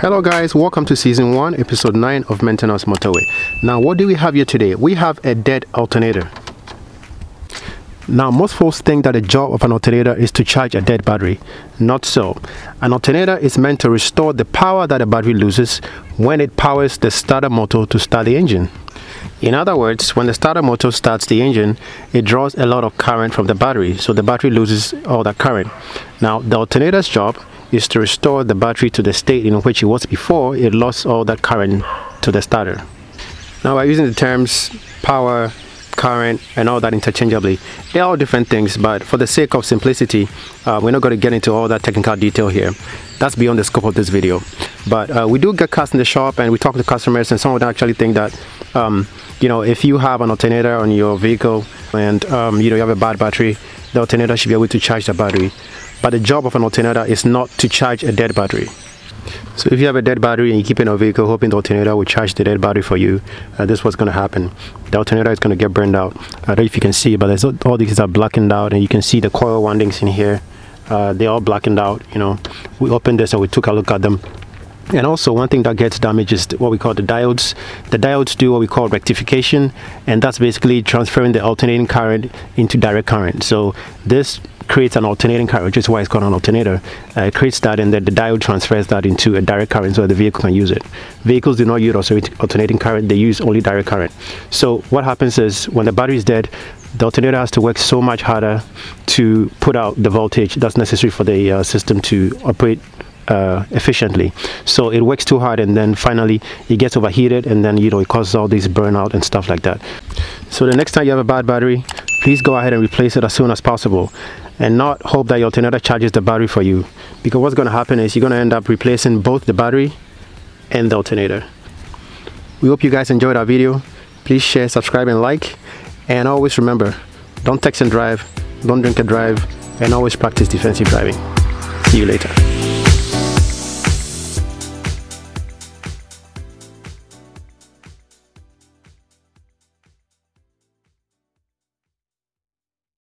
Hello guys, welcome to season 1 episode 9 of Maintenance Motorway. Now what do we have here today? We have a dead alternator. Now most folks think that the job of an alternator is to charge a dead battery. Not so. An alternator is meant to restore the power that the battery loses when it powers the starter motor to start the engine. In other words, when the starter motor starts the engine, it draws a lot of current from the battery, so the battery loses all that current. Now the alternator's job is to restore the battery to the state in which it was before it lost all that current to the starter. Now by using the terms power, current and all that interchangeably, they're all different things, but for the sake of simplicity, we're not going to get into all that technical detail here. That's beyond the scope of this video. But we do get cars in the shop and we talk to customers, and some of them actually think that you know, if you have an alternator on your vehicle and you know, you have a bad battery, the alternator should be able to charge the battery. But the job of an alternator is not to charge a dead battery. So if you have a dead battery and you keep it in a vehicle hoping the alternator will charge the dead battery for you, this is what's going to happen. The alternator is going to get burned out. I don't know if you can see, but there's all these are blackened out, and you can see the coil windings in here. They're all blackened out. You know, we opened this and we took a look at them. And also one thing that gets damaged is what we call the diodes. The diodes do what we call rectification, and that's basically transferring the alternating current into direct current. So this creates an alternating current, which is why it's called an alternator. It creates that, and then the diode transfers that into a direct current so that the vehicle can use it. Vehicles do not use alternating current, they use only direct current. So what happens is when the battery is dead, the alternator has to work so much harder to put out the voltage that's necessary for the system to operate efficiently. So it works too hard, and then finally it gets overheated, and then, you know, it causes all these burnout and stuff like that. So the next time you have a bad battery, please go ahead and replace it as soon as possible, and not hope that your alternator charges the battery for you, because what's going to happen is you're going to end up replacing both the battery and the alternator. We hope you guys enjoyed our video. Please share, subscribe and like, and always remember, don't text and drive, don't drink and drive, and always practice defensive driving. See you later.